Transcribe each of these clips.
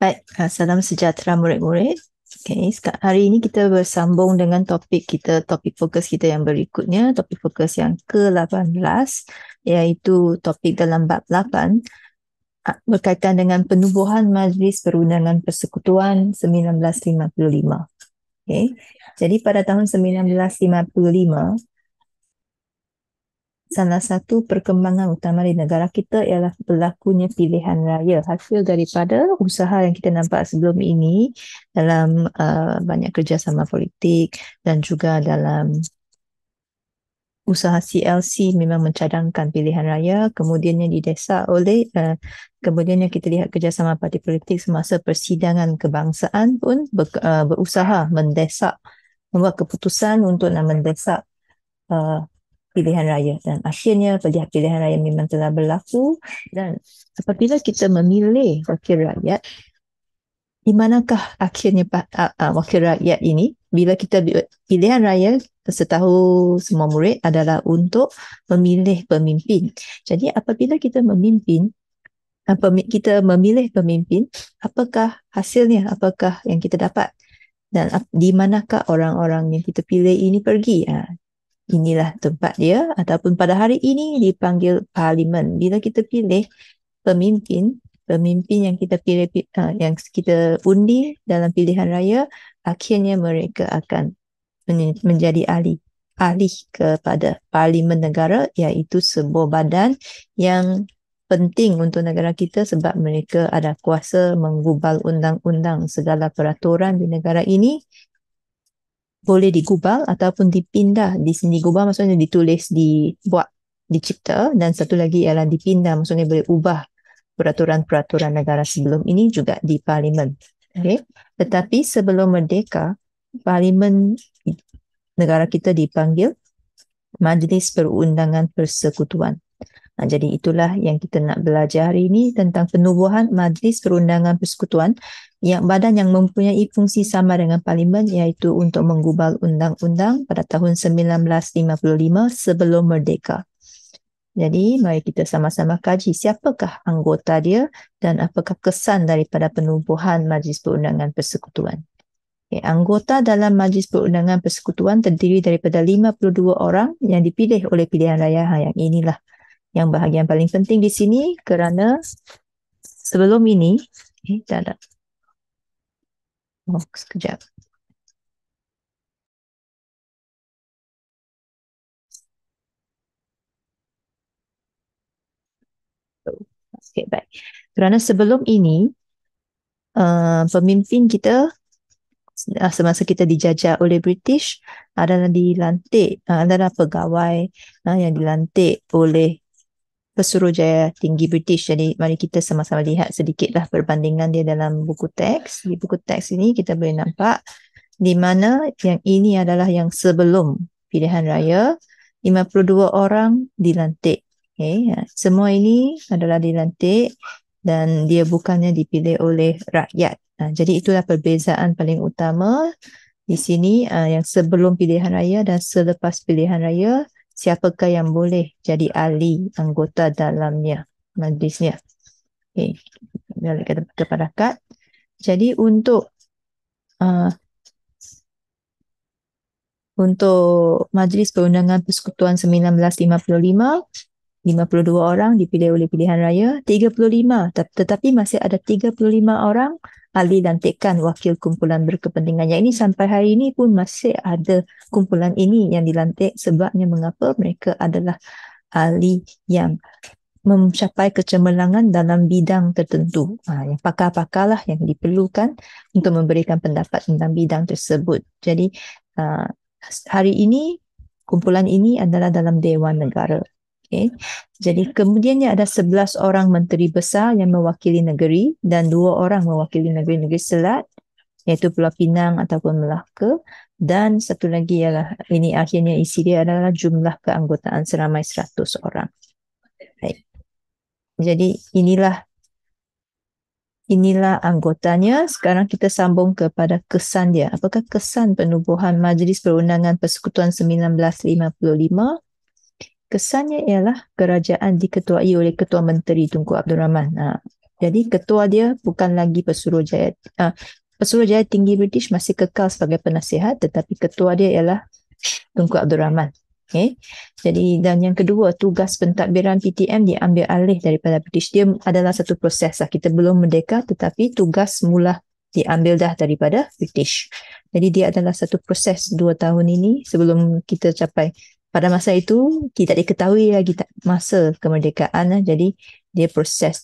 Baik, salam sejahtera murid-murid. Okay, hari ini kita bersambung dengan topik fokus kita yang berikutnya, topik fokus yang ke-18, iaitu topik dalam bab 8 berkaitan dengan penubuhan Majlis Perundangan Persekutuan 1955. Okay. Jadi pada tahun 1955, salah satu perkembangan utama di negara kita ialah berlakunya pilihan raya, hasil daripada usaha yang kita nampak sebelum ini dalam banyak kerjasama politik dan juga dalam usaha CLC memang mencadangkan pilihan raya, kemudiannya didesak oleh kemudiannya kita lihat kerjasama parti politik semasa persidangan kebangsaan pun berusaha mendesak, membuat keputusan untuk mendesak pilihan raya, dan akhirnya pilihan raya memang telah berlaku. Dan apabila kita memilih wakil rakyat, di manakah akhirnya wakil rakyat ini? Bila kita pilihan raya, setahu semua murid, adalah untuk memilih pemimpin. Jadi apabila kita kita memilih pemimpin, apakah hasilnya, apakah yang kita dapat, dan di manakah orang-orang yang kita pilih ini pergi? Inilah tempat dia, ataupun pada hari ini dipanggil parlimen. Bila kita pilih pemimpin yang kita pilih, yang kita undi dalam pilihan raya, akhirnya mereka akan menjadi ahli kepada parlimen negara, iaitu sebuah badan yang penting untuk negara kita sebab mereka ada kuasa menggubal undang-undang. Segala peraturan di negara ini boleh digubal ataupun dipindah. Di sini gubal maksudnya ditulis, dibuat, dicipta, dan satu lagi ialah dipindah, maksudnya boleh ubah peraturan-peraturan negara sebelum ini juga di parlimen. Okay. Tetapi sebelum merdeka, parlimen negara kita dipanggil Majlis Perundangan Persekutuan. Jadi itulah yang kita nak belajar hari ini, tentang penubuhan Majlis Perundangan Persekutuan, yang badan yang mempunyai fungsi sama dengan parlimen, iaitu untuk menggubal undang-undang pada tahun 1955 sebelum merdeka. Jadi mari kita sama-sama kaji siapakah anggota dia dan apakah kesan daripada penubuhan Majlis Perundangan Persekutuan. Okay, anggota dalam Majlis Perundangan Persekutuan terdiri daripada 52 orang yang dipilih oleh pilihan raya. Yang inilah yang bahagian paling penting di sini, kerana sebelum ini, tak ada. Sekejap. Okay, baik. Kerana sebelum ini, pemimpin kita semasa kita dijajah oleh British adalah dilantik, adalah pegawai yang dilantik oleh Pesuruhjaya Tinggi British. Jadi mari kita sama-sama lihat sedikitlah perbandingan dia dalam buku teks. Di buku teks ini kita boleh nampak di mana yang ini adalah yang sebelum pilihan raya, 52 orang dilantik. Okay. Semua ini adalah dilantik dan dia bukannya dipilih oleh rakyat. Jadi itulah perbezaan paling utama di sini, yang sebelum pilihan raya dan selepas pilihan raya, siapakah yang boleh jadi ahli anggota dalamnya, majlisnya. Okay. Kita kepada kad. Jadi untuk Majlis Perundangan Persekutuan 1955, 52 orang dipilih oleh pilihan raya, 35, tetapi masih ada 35 orang ahli lantikan wakil kumpulan berkepentingan. Yang ini sampai hari ini pun masih ada kumpulan ini yang dilantik. Sebabnya mengapa? Mereka adalah ahli yang mencapai kecemerlangan dalam bidang tertentu. Yang pakar-pakar lah yang diperlukan untuk memberikan pendapat tentang bidang tersebut. Jadi hari ini kumpulan ini adalah dalam Dewan Negara. Okay. Jadi kemudiannya ada 11 orang menteri besar yang mewakili negeri dan 2 orang mewakili negeri-negeri selat, iaitu Pulau Pinang ataupun Melaka, dan satu lagi ialah, ini akhirnya isi dia adalah jumlah keanggotaan seramai 100 orang. Baik. Jadi inilah anggotanya. Sekarang kita sambung kepada kesan dia. Apakah kesan penubuhan Majlis Perundangan Persekutuan 1955? Kesannya ialah kerajaan diketuai oleh Ketua Menteri Tunku Abdul Rahman. Jadi ketua dia bukan lagi Pesuruhjaya. Pesuruhjaya Tinggi British masih kekal sebagai penasihat, tetapi ketua dia ialah Tunku Abdul Rahman. Okay. Jadi dan yang kedua, tugas pentadbiran PTM diambil alih daripada British. Dia adalah satu proses lah. Kita belum merdeka, tetapi tugas mula diambil dah daripada British. Jadi dia adalah satu proses 2 tahun ini sebelum kita capai. Pada masa itu tidak diketahui lagi masa kemerdekaan. Jadi dia proses.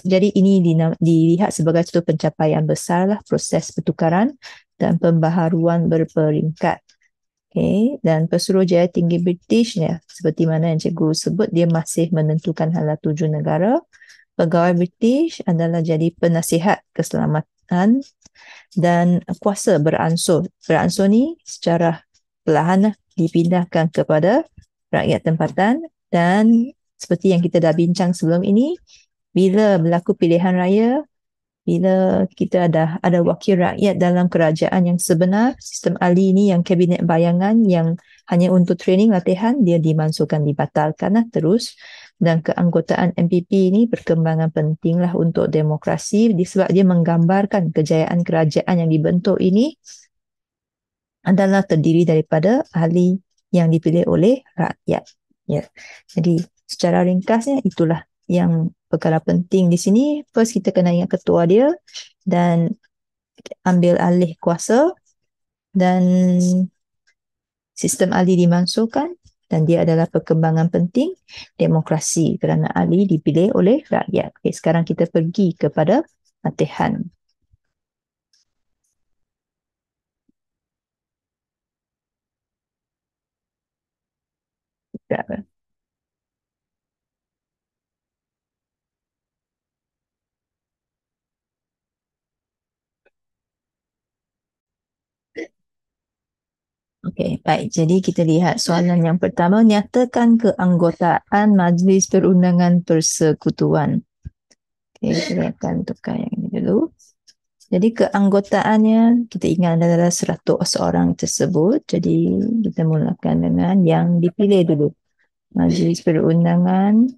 Jadi ini dilihat sebagai satu pencapaian besar lah, proses pertukaran dan pembaharuan berperingkat. Okay. Dan Pesuruhjaya Tinggi British ya, seperti mana yang cikgu sebut, dia masih menentukan hala tuju negara. Pegawai British adalah jadi penasihat keselamatan dan kuasa beransur. Beransur ni secara perlahan dipindahkan kepada rakyat tempatan, dan seperti yang kita dah bincang sebelum ini, bila berlaku pilihan raya, bila kita ada wakil rakyat dalam kerajaan yang sebenar, sistem ahli ini yang kabinet bayangan yang hanya untuk training latihan, dia dimansuhkan, dibatalkan lah terus. Dan keanggotaan MPP ini perkembangan pentinglah untuk demokrasi sebab dia menggambarkan kejayaan kerajaan yang dibentuk ini adalah terdiri daripada ahli yang dipilih oleh rakyat. Ya. Jadi secara ringkasnya itulah yang perkara penting di sini. First kita kena ingat ketua dia dan ambil alih kuasa, dan sistem ahli dimansuhkan, dan dia adalah perkembangan penting demokrasi kerana ahli dipilih oleh rakyat. Okay, sekarang kita pergi kepada latihan. Okey, baik. Jadi kita lihat soalan yang pertama, nyatakan keanggotaan Majlis Perundangan Persekutuan. Okey, kita akan tukar yang ini dulu. Jadi keanggotaannya kita ingat adalah 100 orang tersebut. Jadi kita mulakan dengan yang dipilih dulu. Majlis Perundangan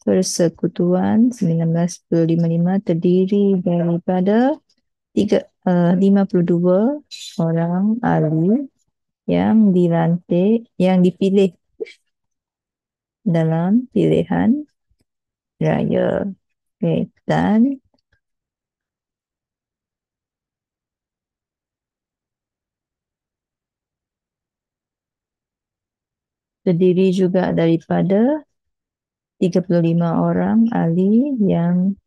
Persekutuan 1955 terdiri daripada 52 orang ahli yang dilantik, yang dipilih dalam pilihan raya. Okay. Dan terdiri juga daripada 35 orang ahli yang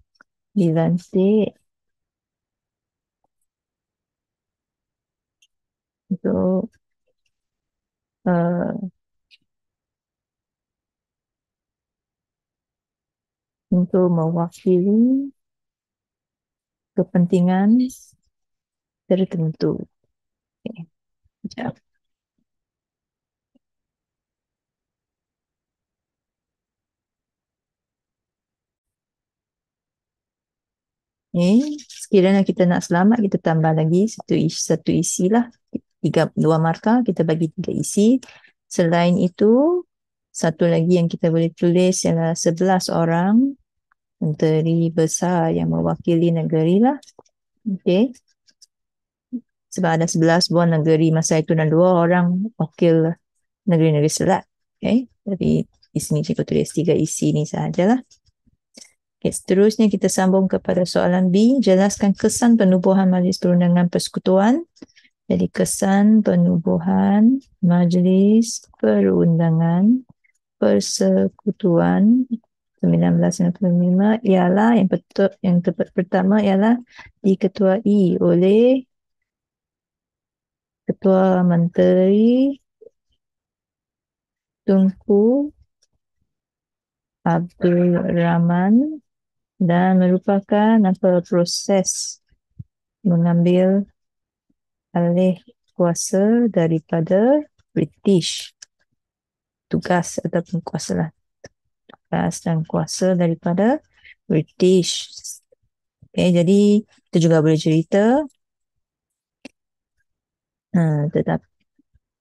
dilantik untuk uh, untuk mewakili kepentingan tertentu. Okay. Sekejap. Okay. Sekiranya kita nak selamat, kita tambah lagi satu isi lah. 2 markah, kita bagi 3 isi. Selain itu, satu lagi yang kita boleh tulis ialah 11 orang menteri besar yang mewakili negeri lah. Okay. Sebab ada 11 buah negeri masa itu dan 2 orang wakil negeri-negeri selat. Okay. Jadi di sini cikgu tulis 3 isi ni sahajalah. Okay, seterusnya kita sambung kepada soalan B. Jelaskan kesan penubuhan Majlis Perundangan Persekutuan. Jadi kesan penubuhan Majlis Perundangan Persekutuan 1995 ialah yang pertama ialah diketuai oleh Ketua Menteri Tunku Abdul Rahman dan merupakan proses mengambil alih kuasa daripada British. Tugas ataupun kuasa lah. Tugas dan kuasa daripada British. Okay, jadi kita juga boleh cerita.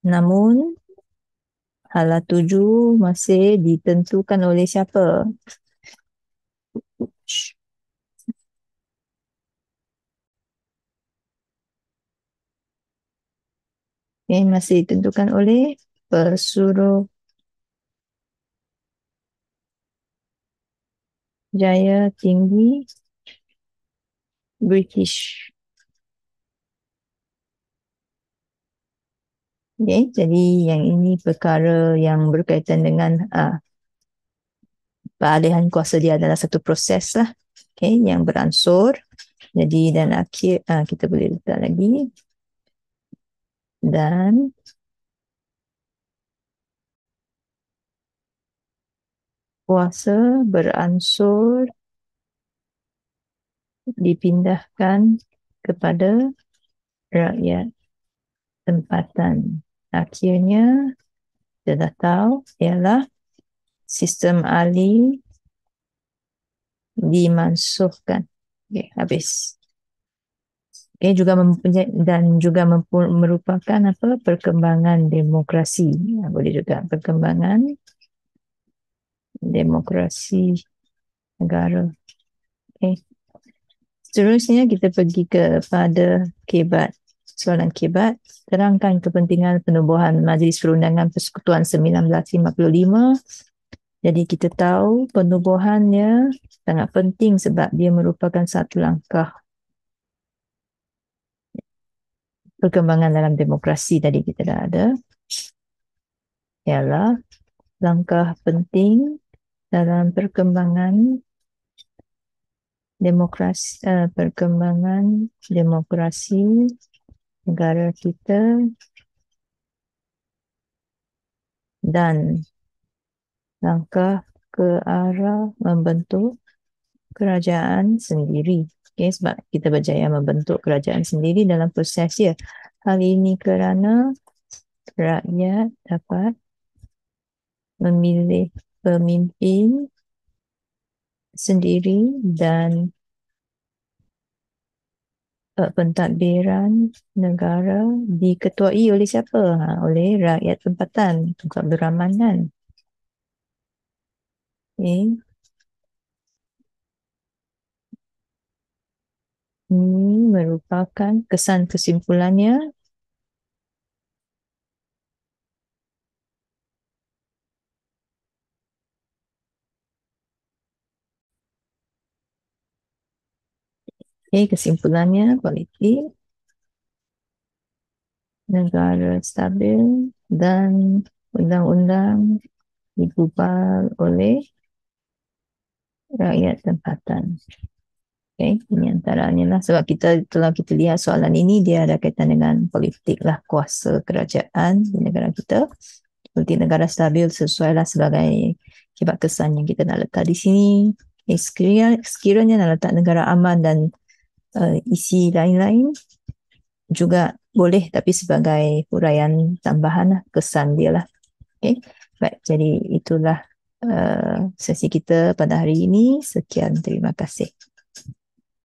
Namun hala tuju masih ditentukan oleh siapa? Okay, masih ditentukan oleh Pesuruhjaya Tinggi British. Okay, jadi yang ini perkara yang berkaitan dengan peralihan kuasa dia adalah satu proses lah, okay, yang beransur. Jadi dan akhir kita boleh letak lagi dan kuasa beransur dipindahkan kepada rakyat tempatan. Akhirnya kita dah tahu ialah sistem alih dimansuhkan. Okay, habis. Okay, juga mempunyai dan juga merupakan apa perkembangan demokrasi. Boleh juga perkembangan demokrasi negara. Okay. Seterusnya kita pergi kepada kebat. Soalan kebat, terangkan kepentingan penubuhan Majlis Perundangan Persekutuan 1955. Jadi kita tahu penubuhannya sangat penting sebab dia merupakan satu langkah perkembangan dalam demokrasi. Tadi kita dah ada. Ialah langkah penting dalam perkembangan demokrasi negara kita dan langkah ke arah membentuk kerajaan sendiri. Okay, sebab kita berjaya membentuk kerajaan sendiri dalam proses dia. Hal ini kerana rakyat dapat memilih pemimpin sendiri dan pentadbiran negara diketuai oleh siapa? Oleh rakyat tempatan. Tunku Abdul Rahman kan? Okay. Ini merupakan kesan kesimpulannya. Okay, kesimpulannya politik negara stabil dan undang-undang digubal oleh rakyat tempatan. Okay, ini antaranya lah. Sebab telah kita lihat soalan ini, dia ada kaitan dengan politik lah, kuasa kerajaan di negara kita. Politik negara stabil sesuai lah sebagai kibat kesan yang kita nak letak di sini. Sekiranya nak letak negara aman dan isi lain-lain juga boleh, tapi sebagai huraian tambahan lah, kesan dia lah. Okay. Baik, jadi itulah sesi kita pada hari ini. Sekian, terima kasih.